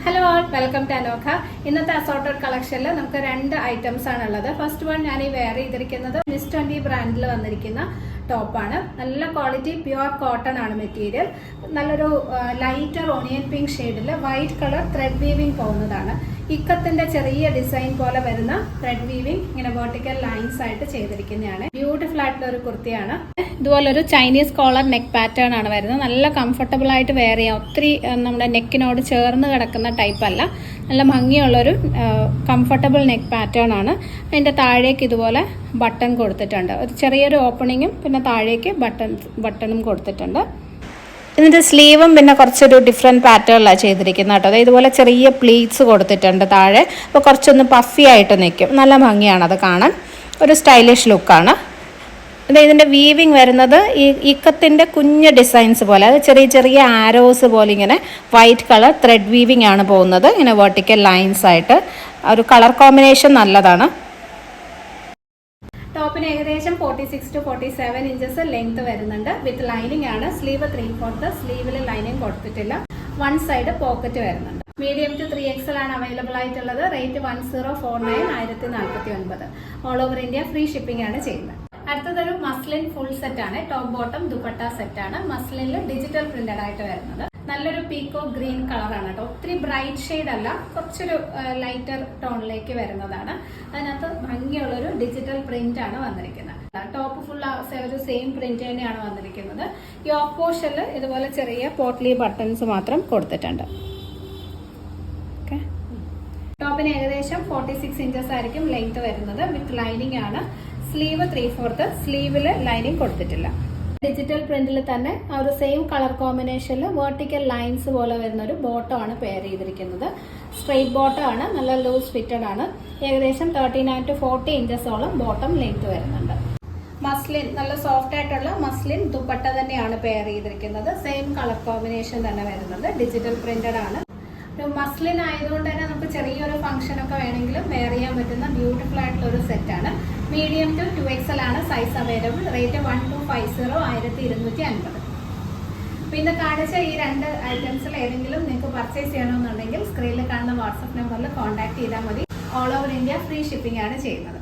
Hello all, welcome to Anokha. ഇന്നത്തെ assorted കളക്ഷനിൽ നമുക്ക് രണ്ട് ഐറ്റംസ് ആണുള്ളത്. ഫസ്റ്റ് വൺ ഞാൻ ഈ വെയർ ചെയ്തിരിക്കുന്നത് മിസ് 20 ബ്രാൻഡിൽ വന്നിരിക്കുന്ന ടോപ്പാണ്. നല്ല ക്വാളിറ്റി പ്യുവർ കോട്ടൺ ആണ് മെറ്റീരിയൽ. നല്ലൊരു ലൈറ്റർ ഓണിയൻ പിങ്ക് ഷെയ്ഡിൽ വൈറ്റ് കളർ ത്രെഡ് വീവിംഗ് പോകുന്നതാണ്. ഇക്കത്തിന്റെ ചെറിയ ഡിസൈൻ പോലെ വരുന്ന ത്രെഡ് വീവിംഗ് ഇങ്ങനെ വെർട്ടിക്കൽ ലൈൻസ് ആയിട്ട് ചെയ്തിരിക്കുന്നതാണ്. ബ്യൂട്ടിഫുൾ ആയിട്ടുള്ള ഒരു കുർത്തിയാണ്. ഇതുപോലെ ഒരു ചൈനീസ് കോളർ നെക്ക് പാറ്റേൺ ആണ് വരുന്നത്. നല്ല കംഫർട്ടബിൾ ആയിട്ട് വെയർ ചെയ്യാം. ഒത്തിരി നമ്മുടെ നെക്കിനോട് ചേർന്ന് കിടക്കുന്ന ടൈപ്പ് അല്ല, നല്ല ഭംഗിയുള്ളൊരു കംഫർട്ടബിൾ നെക്ക് പാറ്റേൺ ആണ്. അതിൻ്റെ താഴേക്ക് ഇതുപോലെ ബട്ടൺ കൊടുത്തിട്ടുണ്ട്. ഒരു ചെറിയൊരു ഓപ്പണിങ്ങും പിന്നെ താഴേക്ക് ബട്ടണും കൊടുത്തിട്ടുണ്ട്. ഇതിൻ്റെ സ്ലീവും പിന്നെ കുറച്ചൊരു ഡിഫറെൻറ്റ് പാറ്റേണിലാണ് ചെയ്തിരിക്കുന്നത് കേട്ടോ. അതായത് ഇതുപോലെ ചെറിയ പ്ലീറ്റ്സ് കൊടുത്തിട്ടുണ്ട് താഴെ. അപ്പോൾ കുറച്ചൊന്ന് പഫി ആയിട്ട് നിൽക്കും. നല്ല ഭംഗിയാണ് അത് കാണാൻ. ഒരു സ്റ്റൈലിഷ് ലുക്കാണ്. ഇതിൻ്റെ വീവിങ് വരുന്നത് ഈ ഇക്കത്തിൻ്റെ കുഞ്ഞ് ഡിസൈൻസ് പോലെ, അത് ചെറിയ ചെറിയ ആരോസ് പോലെ ഇങ്ങനെ വൈറ്റ് കളർ ത്രെഡ് വീവിംഗ് ആണ് പോകുന്നത്. ഇങ്ങനെ വെർട്ടിക്കൽ ലൈൻസ് ആയിട്ട് ഒരു കളർ കോമ്പിനേഷൻ നല്ലതാണ്. ടോപ്പിന് ഏകദേശം 46 to 47 ഇഞ്ചസ് ലെങ്ത് വരുന്നുണ്ട്. വിത്ത് ലൈനിങ് ആണ്. സ്ലീവ് 3/4, സ്ലീവിൽ ലൈനിങ് കൊടുത്തിട്ടില്ല. വൺ സൈഡ് പോക്കറ്റ് വരുന്നുണ്ട്. മീഡിയം ടു 3XL ആണ് അവൈലബിൾ ആയിട്ടുള്ളത്. Rate 1049, 1049. All over India free shipping ആണ് ചെയ്യുന്നത്. അടുത്തതൊരു മസ്ലിൻ ഫുൾ സെറ്റ് ആണ്. ടോപ്പ് ബോട്ടം ദുപ്പട്ട സെറ്റ് ആണ്. മസ്ലിനിൽ ഡിജിറ്റൽ പ്രിന്റഡ് ആയിട്ട് വരുന്നത്. നല്ലൊരു പീക്കോ ഗ്രീൻ കളറാണ് കേട്ടോ. ഒത്തിരി ബ്രൈറ്റ് ഷെയ്ഡ് അല്ല, കുറച്ചൊരു ലൈറ്റർ ടോണിലേക്ക് വരുന്നതാണ്. അതിനകത്ത് ഭംഗിയുള്ളൊരു ഡിജിറ്റൽ പ്രിന്റ് ആണ് വന്നിരിക്കുന്നത്. ടോപ്പ് ഫുൾ ഒരു സെയിം പ്രിന്റ് തന്നെയാണ് വന്നിരിക്കുന്നത്. യോക്ക് പോർഷനിൽ ഇതുപോലെ ചെറിയ പോട്ട്ലി ബട്ടൺസ് മാത്രം കൊടുത്തിട്ടുണ്ട്. ടോപ്പിന് ഏകദേശം 46 ഇഞ്ചസ് ആയിരിക്കും ലെങ്ത് വരുന്നത്. വിത്ത് ലൈനിങ് ആണ്. സ്ലീവ് 3/4, സ്ലീവിൽ ലൈനിങ് കൊടുത്തിട്ടില്ല. ഡിജിറ്റൽ പ്രിന്റിൽ തന്നെ ആ ഒരു സെയിം കളർ കോമ്പിനേഷനിൽ വെർട്ടിക്കൽ ലൈൻസ് പോലെ വരുന്ന ഒരു ബോട്ടം ആണ് പെയർ ചെയ്തിരിക്കുന്നത്. സ്ട്രെയിറ്റ് ബോട്ടം ആണ്, നല്ല ലൂസ് ഫിറ്റഡ് ആണ്. ഏകദേശം 39 to 40 ഇഞ്ചസോളം ബോട്ടം ലെങ്ത് വരുന്നുണ്ട്. മസ്ലിൻ, നല്ല സോഫ്റ്റ് ആയിട്ടുള്ള മസ്ലിൻ ദുപ്പട്ട തന്നെയാണ് പെയർ ചെയ്തിരിക്കുന്നത്. സെയിം കളർ കോമ്പിനേഷൻ തന്നെ വരുന്നത്. ഡിജിറ്റൽ പ്രിന്റഡ് ആണ്. മസ്ലിൻ ആയതുകൊണ്ട് തന്നെ നമുക്ക് ചെറിയൊരു ഫംഗ്ഷൻ ഒക്കെ വേണമെങ്കിലും വെയർ ചെയ്യാൻ പറ്റുന്ന ബ്യൂട്ടിഫുൾ ആയിട്ടുള്ള ഒരു സെറ്റാണ്. മീഡിയം ടു 2XL ആണ് സൈസ് അവൈലബിൾ. റേറ്റ് 1250, 1250. പിന്നെ കാണിച്ച ഈ രണ്ട് ഐറ്റംസിൽ ഏതെങ്കിലും നിങ്ങൾക്ക് പർച്ചേസ് ചെയ്യണമെന്നുണ്ടെങ്കിൽ സ്ക്രീനിൽ കാണുന്ന വാട്സപ്പ് നമ്പറിൽ കോൺടാക്ട് ചെയ്താൽ മതി. All over India free shipping ആണ് ചെയ്യുന്നത്.